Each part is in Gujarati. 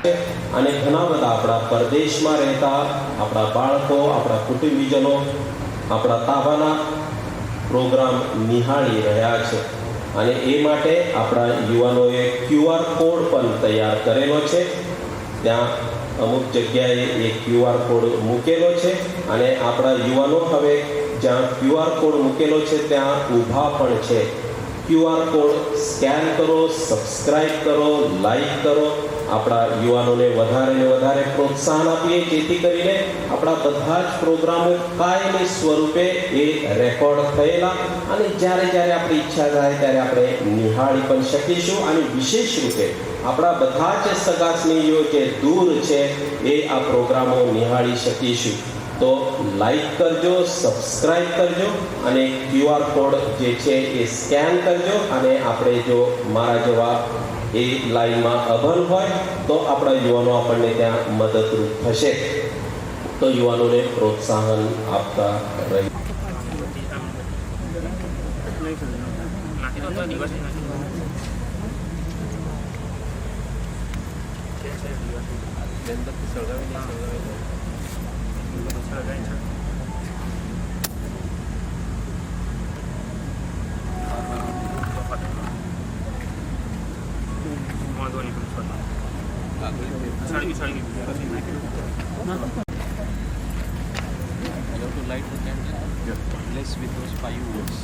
અને ઘણા બધા આપણા પરદેશમાં રહેતા આપણા બાળકો, આપણા કુટુંબીજનો આપણા તાબાના પ્રોગ્રામ નિહાળી રહ્યા છે. અને એ માટે આપણા યુવાનોએ QR કોડ પણ તૈયાર કરેલો છે. ત્યાં અમુક જગ્યાએ એ QR કોડ મૂકેલો છે અને આપણા યુવાનો હવે જ્યાં QR કોડ મૂકેલો છે ત્યાં ઊભા પણ છે. QR કોડ સ્કેન કરો, સબસ્ક્રાઇબ કરો, લાઈક કરો. આપણા યુવાનોને વધારે ને વધારે પ્રોત્સાહન આપીએ, જેથી કરીને આપણા બધા જ પ્રોગ્રામો કાયમી સ્વરૂપે એ રેકોર્ડ થયેલા અને જ્યારે જ્યારે આપણી ઈચ્છા થાય ત્યારે આપણે નિહાળી પણ શકીશું. અને વિશેષ રૂપે આપણા બધા જ સગા સ્નેહીઓ જે દૂર છે એ આ પ્રોગ્રામો નિહાળી શકીશું. તો લાઈક કરજો, સબસ્ક્રાઇબ કરજો અને QR કોડ જે છે એ સ્કેન કરજો. અને આપણે જો મારા જેવા એ લાઈનમાં અભણ હોય તો આપણા યુવાનો આપણને ત્યાં મદદરૂપ થશે. તો યુવાનોને પ્રોત્સાહન આપતા રહી. To light the candle, bless with those 5 words.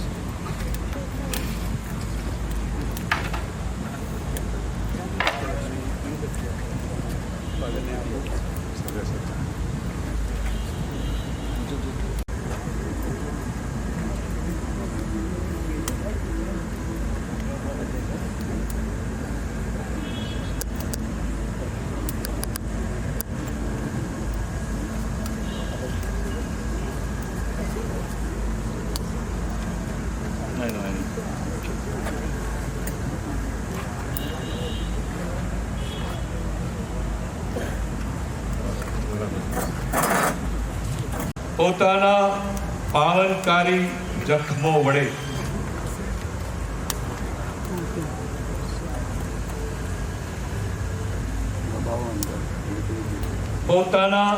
પોતાના પાવનકારી જખમો વડે પોતાના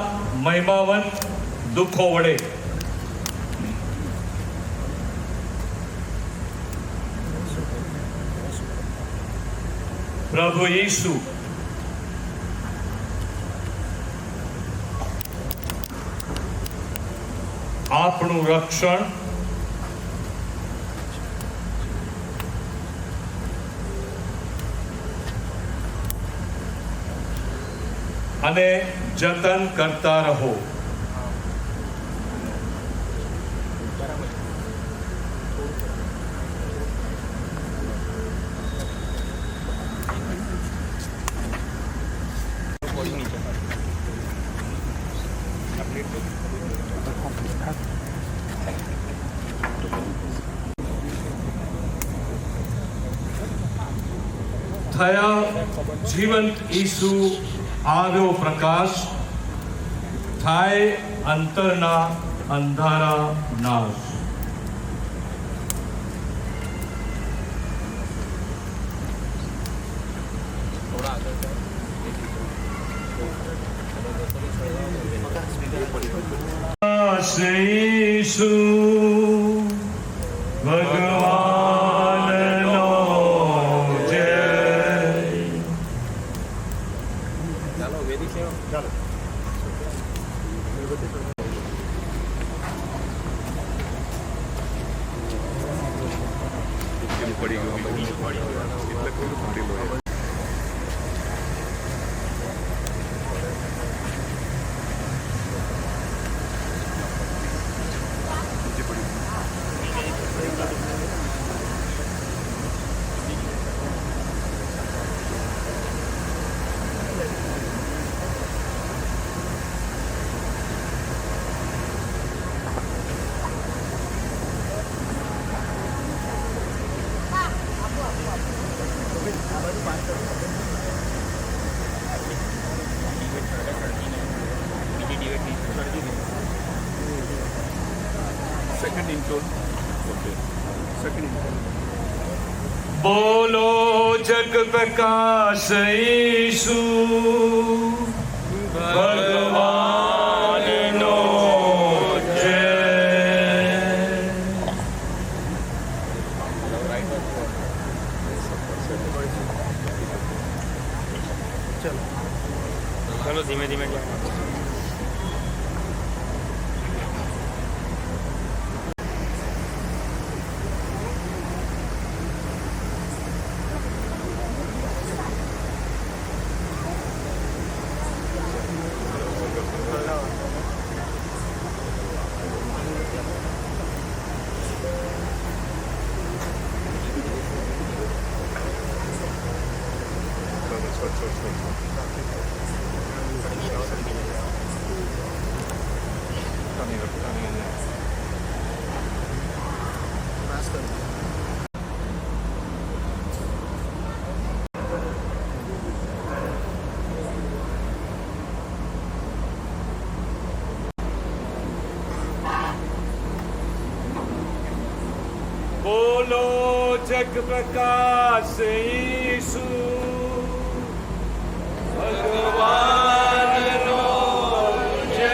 મહિમાવંત દુઃખો વડે પ્રભુ ઈસુ આપણું રક્ષણ અને જતન કરતા રહો. થયા જીવંત ઈસુ આવ્યો પ્રકાશ, થાય અંતરના અંધારા નાશ. ઈસુ ભગવાનનો જય. ચાલો વેદી સેવા. ચાલો પડી ગયું એટલે કોઈ ફાડી લો. બોલો જગ પ્રકાશ ઈસુ ભગવાનનો જય. चलो धीमे धीमे जाओ. બોલો જગ પ્રકાશ ઈસુ ભગવાનનો જય.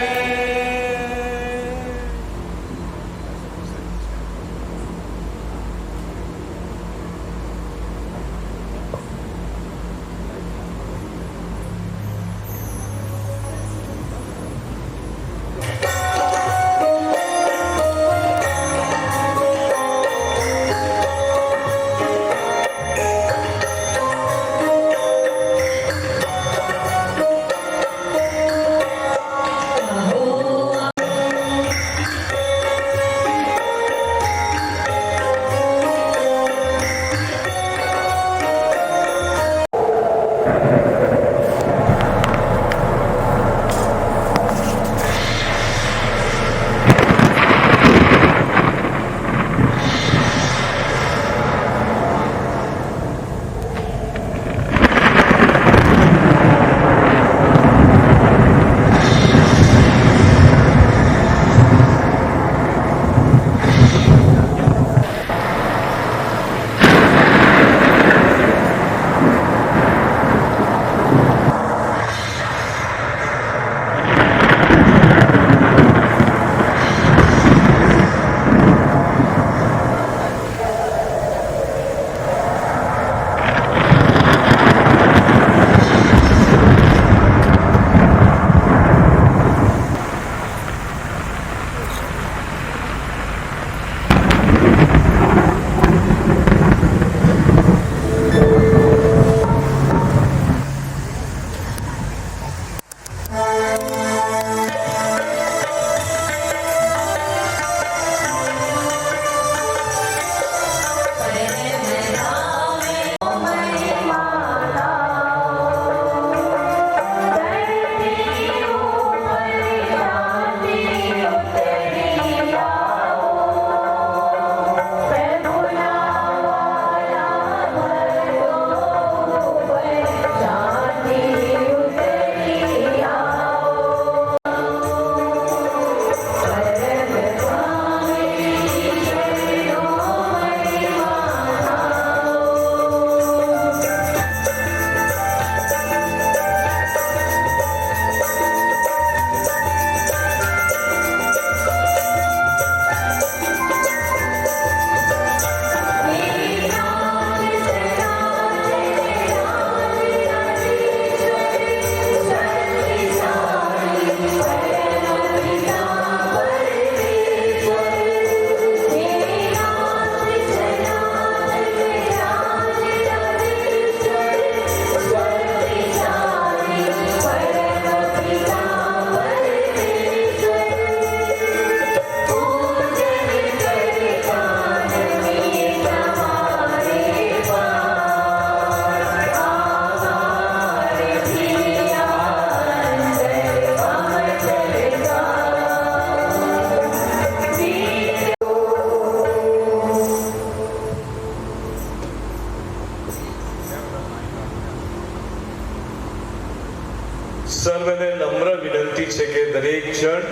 સર્વને નમ્ર વિનંતી છે કે દરેક જણ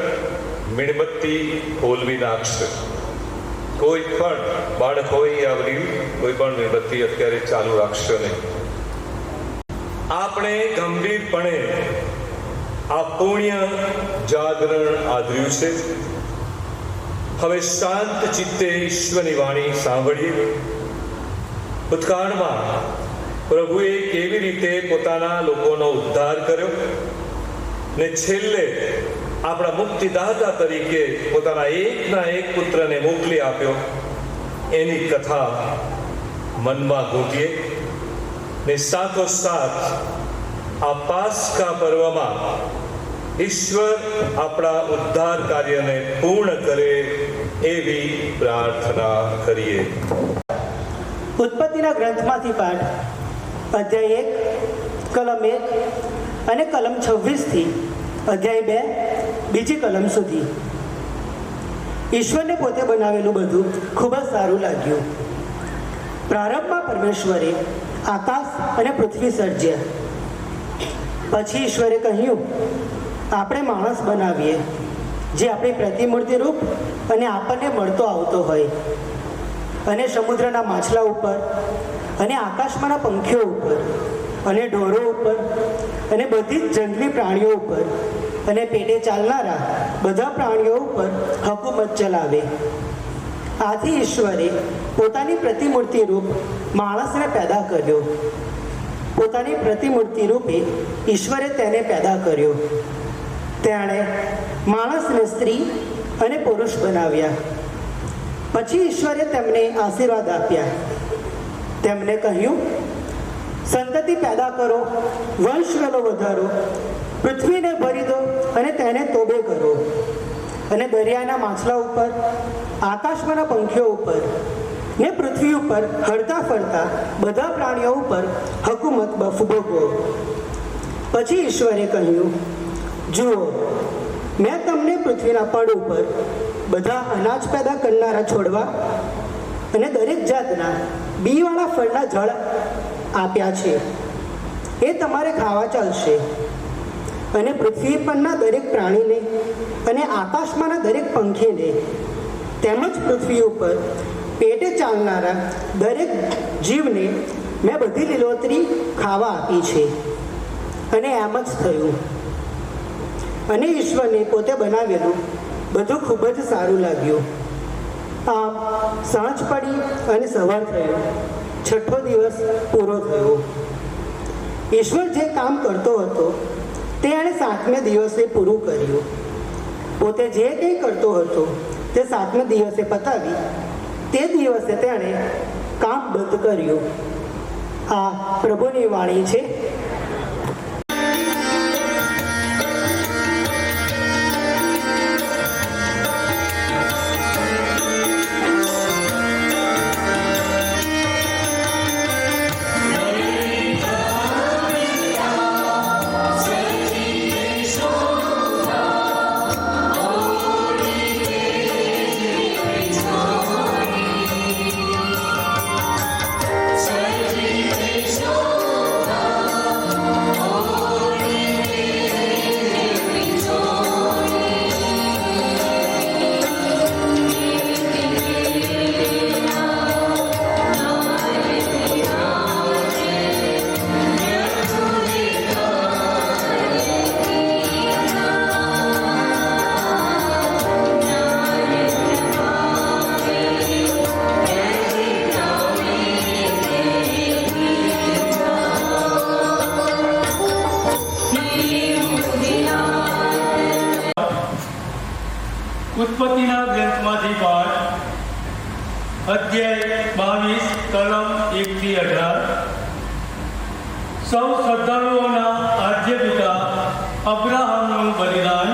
મીણબત્તી ઓલવી નાખશે. કોઈ પણ બાળક હોય યા વડીલ કોઈ પણ મીણબત્તી અત્યારે ચાલુ રાખશો નહીં. આપણે ગંભીરપણે આ પુણ્ય જાગરણ આદર્યું છે. હવે શાંત ચિત્તે ઈશ્વરની વાણી સાંભળીએ. ભૂતકાળમાં પ્રભુએ કેવી રીતે પોતાના લોકોનો ઉદ્ધાર કર્યો ને છેલ્લે આપણા મુક્તિદાતા તરીકે પોતાના એકના એક પુત્રને મોકલી આપ્યો, એની કથા મનમાં ગૂંથીએ ને સાથોસાથ આ પાસ્કા પર્વમાં ઈશ્વર આપણા ઉદ્ધાર કાર્યને પૂર્ણ કરે એવી પ્રાર્થના કરીએ. ઉત્પત્તિના ગ્રંથમાંથી પાઠ અધ્યાય 1 કલમ 1 અને કલમ 26 થી અધ્યાય 2 બીજી કલમ સુધી. ઈશ્વરને પોતે બનાવેલું બધું ખૂબ જ સારું લાગ્યું. પ્રારંભમાં પરમેશ્વરે આકાશ અને પૃથ્વી સર્જ્યા. પછી ઈશ્વરે કહ્યું, આપણે માણસ બનાવીએ જે આપણી પ્રતિમૂર્તિ રૂપ અને આપણને મળતો આવતો હોય, અને સમુદ્રના માછલા ઉપર અને આકાશમાંના પંખીઓ ઉપર અને ઢોરો ઉપર અને બધી જ જંગલી પ્રાણીઓ ઉપર અને પેટે ચાલનારા બધા પ્રાણીઓ ઉપર હકુમત ચલાવે. આથી ઈશ્વરે પોતાની પ્રતિમૂર્તિ રૂપ માણસને પેદા કર્યો. પોતાની પ્રતિમૂર્તિ રૂપે ઈશ્વરે તેને પેદા કર્યો. તેણે માણસને સ્ત્રી અને પુરુષ બનાવ્યા. પછી ઈશ્વરે તેમને આશીર્વાદ આપ્યા. તેમને કહ્યું, સંતતિ પેદા કરો, વંશવેલો વધારો, પૃથ્વીને ભરી દો અને તેને તોબે કરો, અને દરિયાના માછલા ઉપર, આકાશમાંના પંખીઓ ઉપર ને પૃથ્વી ઉપર હરતા ફરતા બધા પ્રાણીઓ ઉપર હકુમત ભોગવો. પછી ઈશ્વરે કહ્યું, જુઓ, મેં તમને પૃથ્વીના પડ ઉપર બધા અનાજ પેદા કરનારા છોડવા અને દરેક જાતના બીવાળા ફળના ઝાડ આપ્યા છે. એ તમારે ખાવા ચાલશે. અને પૃથ્વી પરના દરેક પ્રાણીને અને આકાશમાંના દરેક પંખીને તેમજ પૃથ્વી ઉપર પેટે ચાલનારા દરેક જીવને મેં બધી લીલોતરી ખાવા આપી છે. અને એમ જ થયું. અને ઈશ્વરને પોતે બનાવેલું બધું ખૂબ જ સારું લાગ્યું. આમ સાંજ પડી અને સવાર થયો, છઠ્ઠો દિવસ પૂરો થયો. ઈશ્વર જે કામ કરતો હતો તે એણે 7મે દિવસે પૂરું કર્યું. પોતે જે કંઈ કરતો હતો તે 7મે દિવસે પતાવી તે દિવસે તેણે કામ બંધ કર્યું. આ પ્રભુની વાણી છે. ઉત્પત્તિના ગ્રંથમાંથી પાઠ અધ્યાય 22 કલમ 1 થી 18. સૌ શ્રદ્ધાળુઓના આદ્ય પિતા અબ્રાહમનું બલિદાન.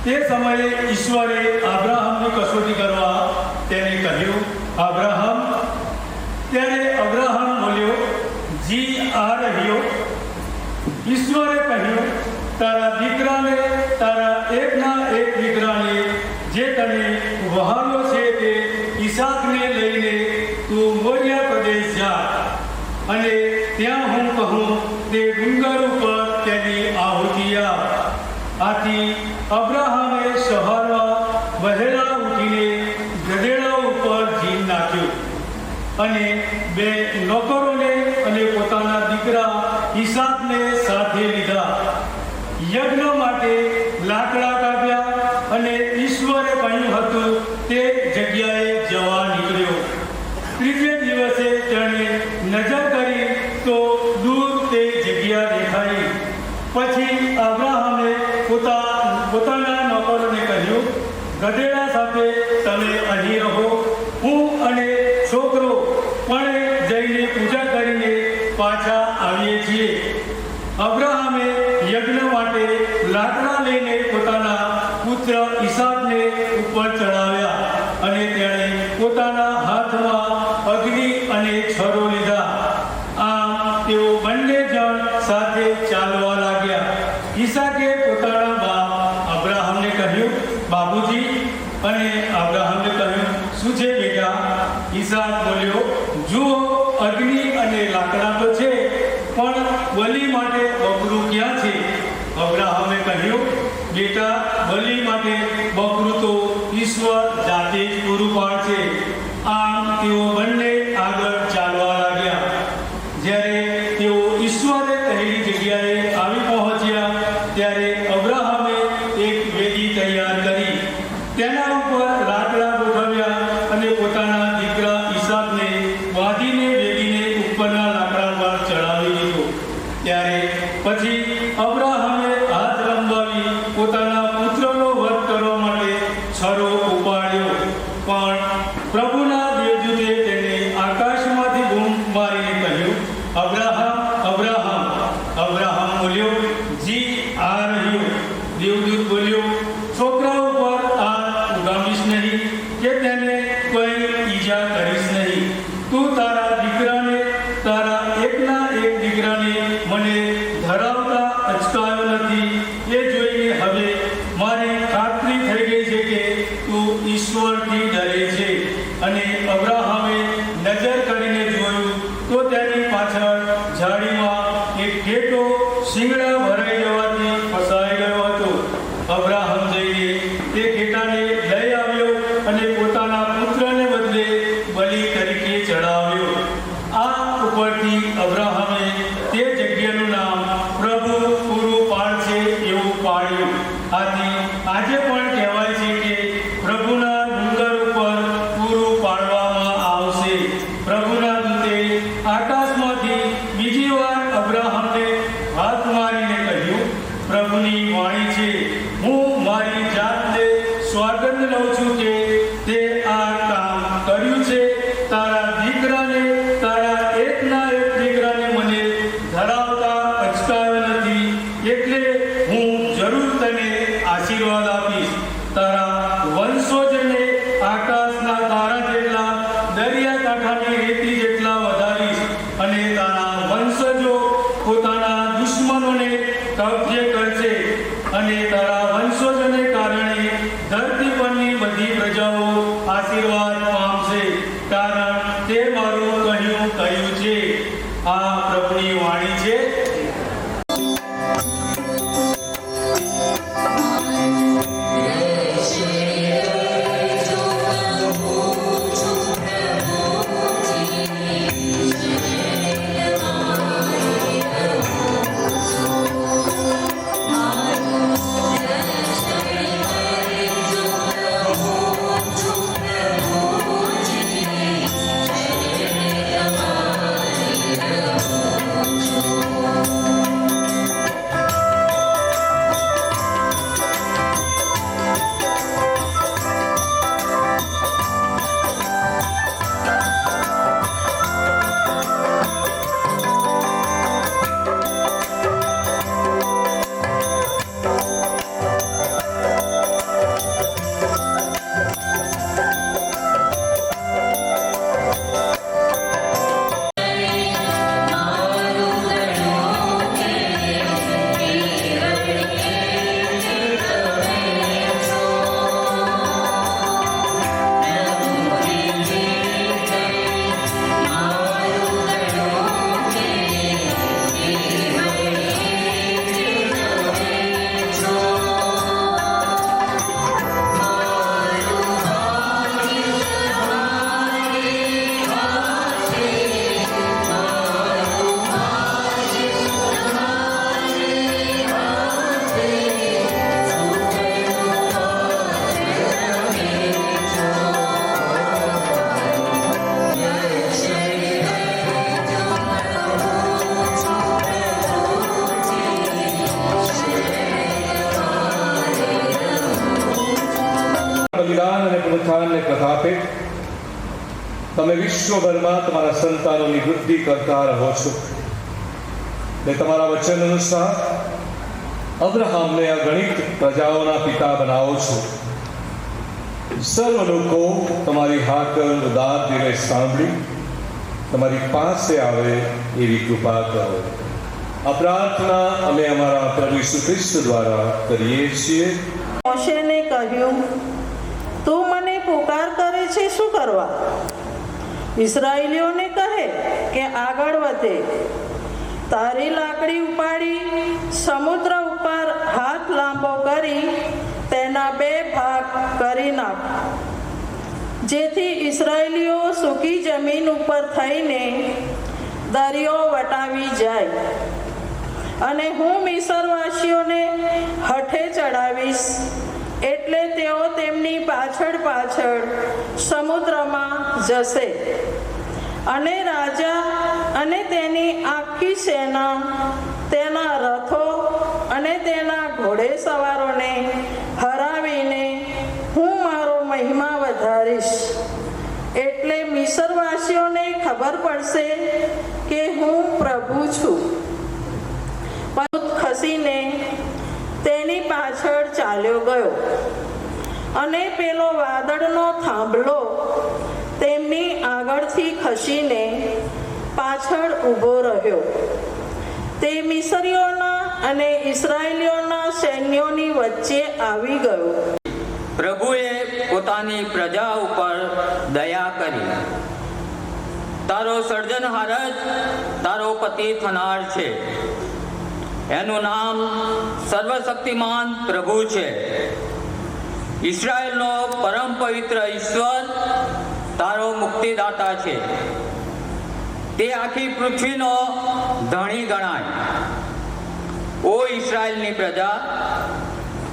તે સમયે ઈશ્વરે અબ્રાહમની કસોટી કરવા તેને કહ્યું, અબ્રાહમ. ત્યારે અબ્રાહમ બોલ્યો, જી આ રહ્યો. ઈશ્વરે કહ્યું, તારા દીકરાને, તારા એકના એક દીકરાને જે તને વહાવ્યો છે તે ઈસાકને લઈને તું મોરિયા પ્રદેશ જા, અને ત્યાં હું કહું તે ડુંગર ઉપર તેની આહુતિ આપ. આથી અબ્રાહમે સવારમાં વહેલા ઉઠીને ગધેડા ઈસાકને સાથે લીધા. યજ્ઞ માટે લાકડા કાપ્યા અને ઈશ્વરે કહ્યું હતું તે જગ્યાએ જવા નીકળ્યો. ત્રીજે દિવસે તેણે નજર કરી તો દૂર તે જગ્યા દેખાઈ. પછી અબ્રાહમે પોતાના નોકરોને કહ્યું, ગધેડા સાથે તમે અહીં રહો, હું અને છોકરો પણ જઈને પૂજા કરીને પાછા આવીએ છીએ. અબ્રાહમે યજ્ઞ માટે લાકડા લઈને પોતાના પુત્ર ઈસાકને ઉપર ચડાવ્યા અને તેણે પોતાના હાથમાં અગ્નિ અને છરો લીધા. આમ તેઓ બંને જણ સાથે ચાલવા લાગ્યા. ઈસાકે પોતાના બાપ અબ્રાહમને કહ્યું, બાબુજી. અને અબ્રાહમે કહ્યું, શું છે બેટા? ઈસાક બોલ્યો, જુઓ, અગ્નિ અને લાકડા તો છે, પણ બલિ માટે બકરું ક્યાં છે? અબ્રાહમે કહ્યું, બેટા, બલિ માટે બકરું તો ઈશ્વર જાતે જ પૂરું પાડશે. આમ તેઓ બંને આગળ ચાલવા લાગ્યા. જ્યારે તેઓ ઈશ્વરે કહેલી જગ્યાએ આવી પહોંચ્યા ત્યારે અબ્રાહમે એક વેદી તૈયાર કરી. તેના ઉપર લાકડા ગોઠવ્યા અને પોતાના દીકરા ઈસાકને બાંધીને વેદીને ઉપરના લાકડા પર ચડાવી દીધો. ત્યારે પછી અબ્રાહમે હાથ લંબાવી પોતાના પુત્રનો વધ કરવા માટે છરો ઉપાડ્યો. પણ પ્રભુના દેવદૂતે તેને આકાશમાંથી બૂમ મારીને કહ્યું, અબ્રાહમ, અબ્રાહમ. અબ્રાહમ બોલ્યો, જી, આ રહ્યો. દેવદૂત બોલ્યો, છોકરા ઉપર હાથ ઉગામીશ નહીં કે તેને કોઈ ઈજા કરીશ નહીં. તું તારા દીકરાને, તારા એકના એક દીકરાને મને ધરાવતા અચકાયો નથી. એ જોઈને હવે મારી ખાતરી થઈ ગઈ છે કે તું ઈશ્વરથી ડરે છે. અને અબ્રાહમે નજર કરીને જોયું તો તેની પાછળ ઝાડીમાં એક ઘેટો શિંગડા ભરાઈ જવાથી ફસાઈ ગયો હતો. અબ્રાહમ જઈને તે ઘેટાને લઈ આવ્યો અને પોતાના પુત્રને બદલે બલિ તરીકે ચડાવ્યો. આ ઉપરથી અબ્રાહમે તે જગ્યાનું નામ પ્રભુ પૂરું પાડશે એવું પાડ્યું. આથી આજે પણ કહેવાય છે કે પ્રભુના ડુંગર ઉપર પૂરું પાડવામાં આવશે. પ્રભુના દૂતે આકાશમાંથી બીજી વાર અબ્રાહમને હાથ મારીને કહ્યું, પ્રભુની વાણી છે, હું મારી જાતને સ્વાગત લઉં છું કે તે આ કામ કર્યું છે. તારા દીકરાને, તારા એકના એક દીકરાને મને ધરાવતા અચકાયો નથી. એટલે હું જરૂર તને આશીર્વાદ આપીશ. તારા વંશોજને આકાશના તારા જેટલા, દરિયાકાંઠાની રેતી જેટલા વધારીશ. અને તારા વંશજો પોતાના દુશ્મનોને કબજે કરશે. અને તારા વંશજોને કારણે ધરતી પરની બધી પ્રજાઓ આશીર્વાદ પામશે, કારણ તે મારું કહ્યું છે. આ પ્રભુની વાણી છે. Thank you. બરખ આપે. તમે વિશ્વભરમાં તમારા સંતાનોની વૃદ્ધિ કરતા રહો છો ને તમારા વચન અનુસાર અબ્રાહમને અગણિત પ્રજાઓના પિતા બનાવો છો. સર્વ લોકો તમારી હાકલ ઉદાર દિલે સાંભળી તમારી પાસે આવે એવી કૃપા કરો. આ પ્રાર્થના અમે અમારા પ્રભુ ઈસુ ખ્રિસ્ત દ્વારા કરીએ છીએ. મોશેને કહ્યું, તું મને પુકાર કરે છે શું કરવા? ઇસરાયેલીઓને કહે કે આગળ વધે. તારી લાકડી ઉપાડી સમુદ્ર ઉપર હાથ લાંબો કરી તેના 2 ભાગ કરી નાખ, જેથી ઇસરાયેલીઓ સૂકી જમીન ઉપર થઈને દરિયો વટાવી જાય. અને હું મિસરવાસીઓને હઠે ચડાવીશ, એટલે તેઓ તેમની પાછળ પાછળ સમુદ્રમાં જશે. અને રાજા અને તેની આખી સેના, તેના રથો અને તેના ઘોડેસવારોને હરાવીને હું મારો મહિમા વધારીશ. એટલે મિસરવાસીઓને ખબર પડશે કે હું પ્રભુ છું. પર્વત ખસીને તેની પાછળ ચાલ્યો ગયો, અને પેલો વાદળનો થાંભલો તેમની આગળથી ખસીને પાછળ ઊભો રહ્યો. તે મિસરીઓના અને ઇસરાયેલીઓના સૈન્યોની વચ્ચે આવી ગયો. પ્રભુએ પોતાની પ્રજા ઉપર દયા કરી. તારો સર્જનહાર જ તારો પતિ થનાર છે. એનું નામ સર્વશક્તિમાન પ્રભુ છે. ઇસરાયેલનો પરમ પવિત્ર ઈશ્વર તારો મુક્તિદાતા છે. તે આખી પૃથ્વીનો ધણી ગણાય. ઓ ઇસરાયેલની પ્રજા,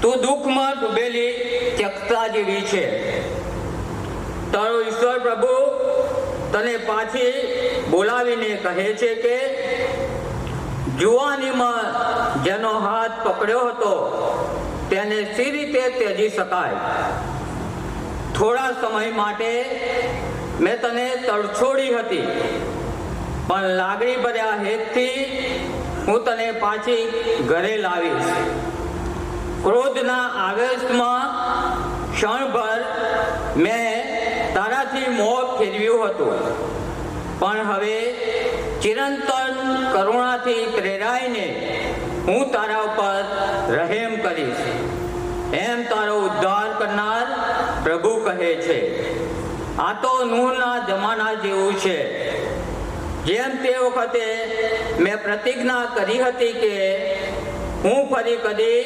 તું દુઃખમાં ડૂબેલી ત્યક્તા જેવી છે. તારો ઈશ્વર પ્રભુ તને પાછી બોલાવીને કહે છે કે જુવાનીમાં જેનો હાથ પકડ્યો હતો તેને સી રીતે ત્યજી શકાય? થોડા સમય માટે મેં તને તડછોડી હતી, પણ લાગણી ભર્યા હેતથી હું તને પાછી ઘરે લાવીશ. ક્રોધના આવેશમાં ક્ષણભર મેં તારાથી મોહ ફેરવ્યું હતું, પણ હવે ચિરંતન કરુણાથી પ્રેરાઈને હું તારા ઉપર રહેમ કરીશ, એમ તારો ઉદ્ધાર કરનાર પ્રભુ કહે છે. આ તો નૂહના જમાના જેવું છે, જેમ તે વખતે મેં પ્રતિજ્ઞા કરી હતી કે હું ફરી કદી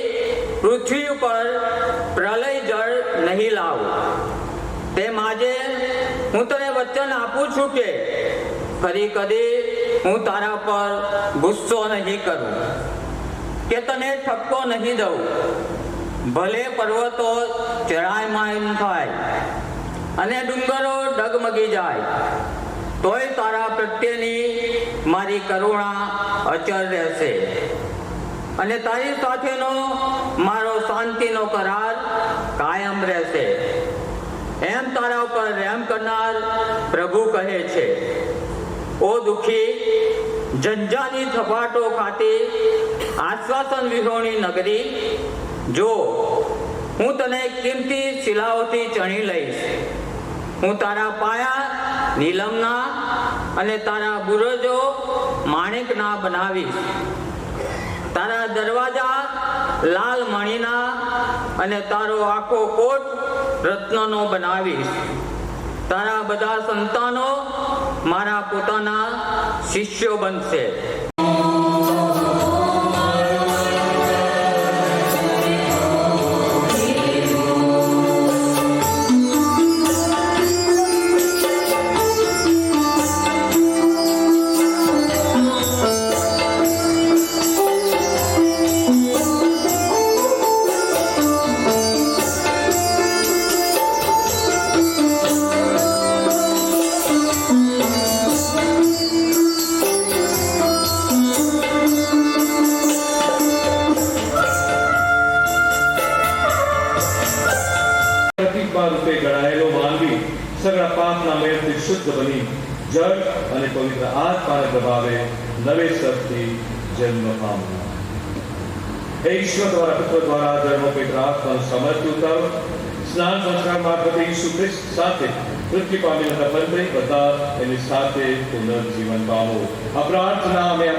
પૃથ્વી ઉપર પ્રલય જળ નહીં લાવું. તેમ આજે હું તને વચન આપું છું કે ફરી કદી હું તારા પર ગુસ્સો નહીં કરું, કે તને ઠપકો નહીં દઉં. ભલે પર્વતો ચઢાયમાન થાય અને ડુંગરો ડગમગી જાય, તોય તારા પ્રત્યેની મારી કરુણા અચળ રહેશે, અને તારી સાથેનો મારો શાંતિનો કરાર કાયમ રહેશે, એમ તારા ઉપર રહેમ કરનાર પ્રભુ કહે છે. ઓ દુઃખી, જંજાની થપાટો ખાતી આશ્વાસન વિહોણી નગરી, જો હું તને કિંમતી શિલાઓથી ચણી લઈશ. હું તારા પાયા નીલમના અને તારા બુરુજો માણેકના બનાવીશ. તારા દરવાજા લાલ મણીના અને તારો આખો કોટ રત્નનો બનાવીશ. તારા બધા સંતાનો મારા પોતાના શિષ્યો બનશે. સગળા પાપના મેળથી શુદ્ધ બની જળ અને પવિત્ર આત્માને પ્રભાવે નવેસરથી જન્મ પામ્યો. હે ઈશ્વર દ્વારા પુત્ર દ્વારા જન્મ પવિત્ર આત્માનું સામર્થ્ય ઉતારો. સ્નાન સંસ્કાર મારફતે ઈસુ ખ્રિસ્ત સાથે મૃત્યુ પામેલા બંને બધા એની સાથે પુનર્જીવન પામો. આ પ્રાર્થના અમે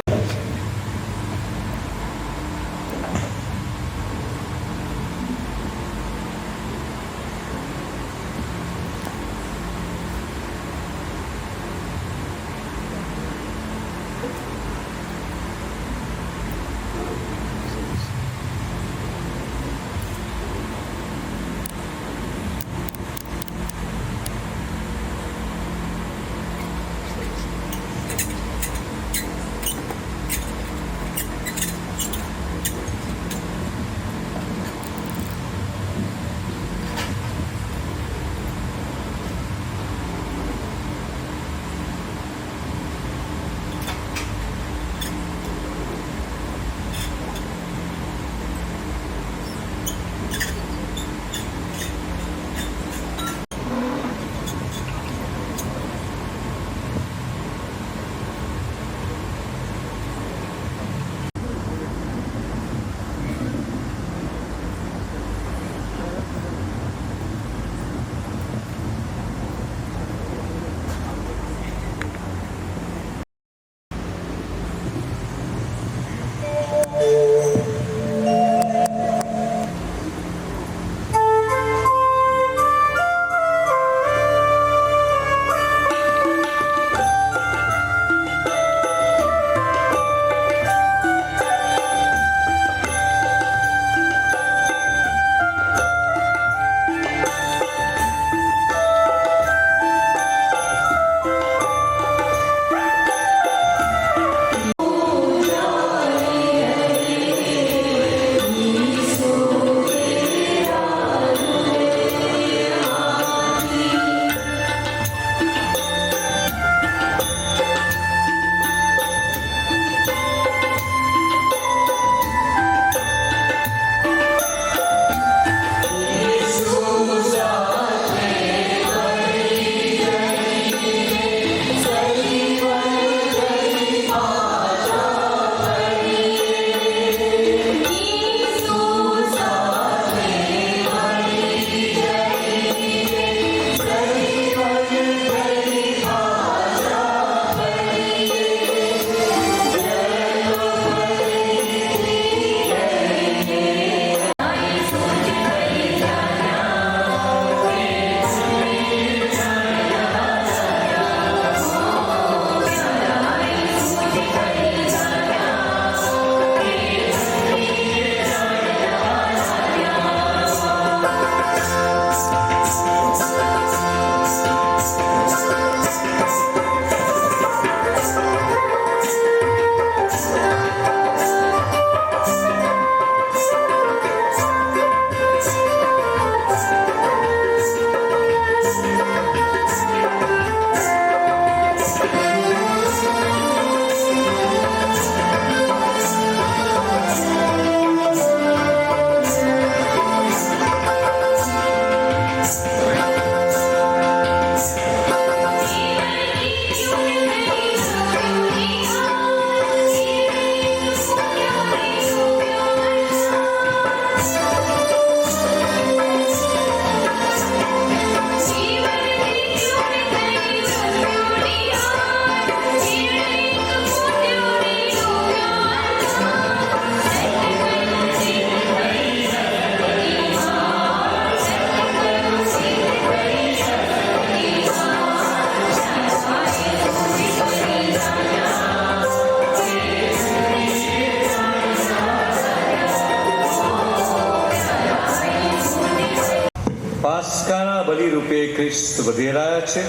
પાસ્કાના બલિ રૂપે ખ્રિસ્ત વધેરાયા છે.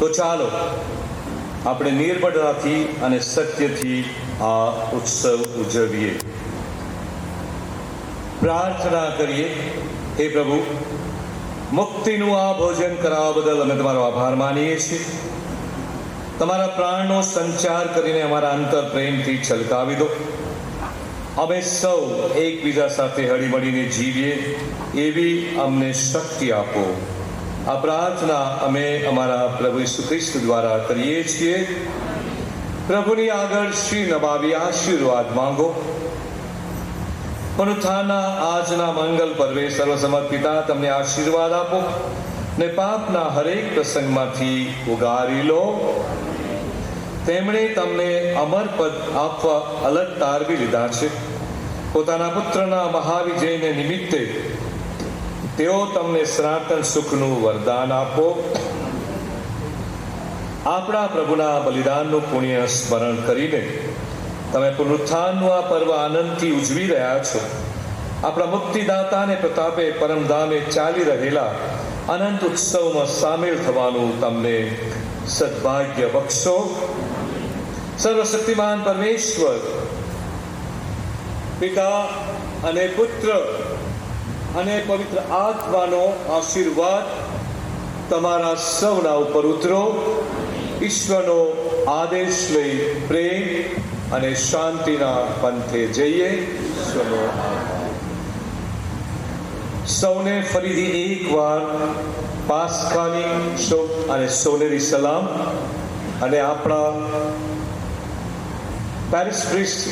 તો ચાલો આપણે નિર્બળતાથી અને સત્યથી આ ઉત્સવ ઉજવીએ. પ્રાર્થના કરીએ. હે પ્રભુ, મુક્તિનું આ ભોજન કરાવવા બદલ અમે તમારો આભાર માનીએ છીએ. તમારા પ્રાણનો સંચાર કરીને અમારા અંતર પ્રેમથી છલકાવી દો. અમે સૌ એકબીજા સાથે હળીમળીને જીવીએ એવી અમને શક્તિ આપો. આ પ્રાર્થના અમે અમારા પ્રભુ ઈસુ ખ્રિસ્ત દ્વારા કરીએ છીએ. પ્રભુની આગળ શ્રી નમાવી આશીર્વાદ માંગો. પુનરુત્થાનના આજના મંગલ પર્વે સર્વસમર્થ પિતા તમને આશીર્વાદ આપો ને પાપના હરેક પ્રસંગમાંથી ઉગારી લો. તેમણે તમને અમર પદ આપવા અલગ તારવી લીધા છે. પોતાના પુત્રના મહાવિજયને નિમિત્તે તેઓ તમને સનાતન સુખનું વરદાન આપો. આપણા પ્રભુના બલિદાનનું પુણ્ય સ્મરણ કરીને તમે પુનરુત્થાનનું આ પર્વ આનંદથી ઉજવી રહ્યા છો. આપણા મુક્તિદાતાને પ્રતાપે પરમધામે ચાલી રહેલા અનંત ઉત્સવમાં સામેલ થવાનું તમને સદભાગ્ય બક્ષો. સર્વશક્તિમાન પરમેશ્વર પિતા અને પુત્ર અને પવિત્ર આત્માનો આશીર્વાદ તમારા સૌના ઉપર ઉતરો. ઈશ્વરનો આદેશ લઈ પ્રેમ અને શાંતિના પંથે જઈએ. ઈશ્વરનો આભાર. સૌને ફરીથી એકવાર પાસ્કાની શુભ અને સોનેરી સલામ. અને આપણા પેરિસ પ્રિસ્ટ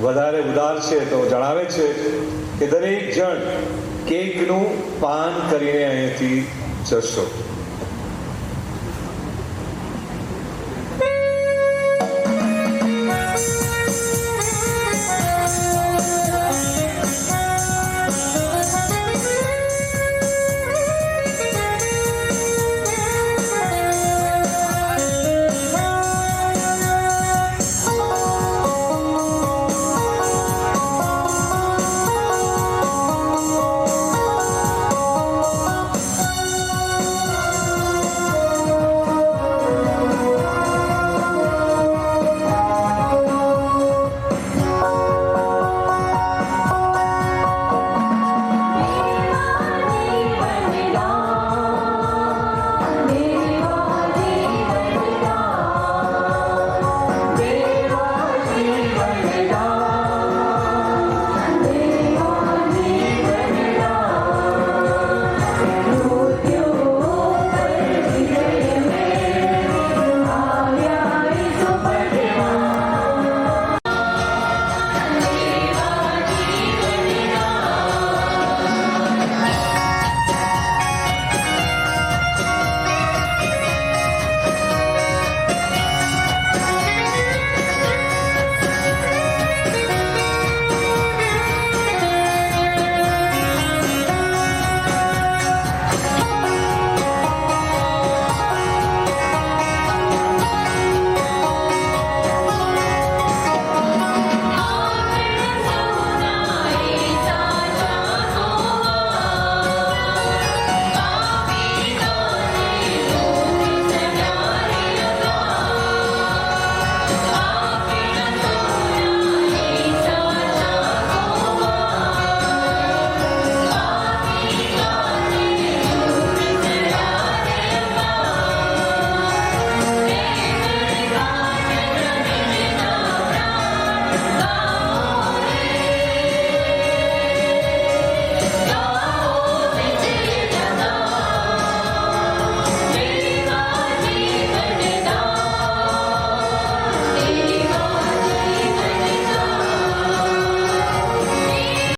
વધારે ઉદાર છે તો જણાવે છે કે દરેક જણ કેકનું પાન કરીને અહીંથી જશો.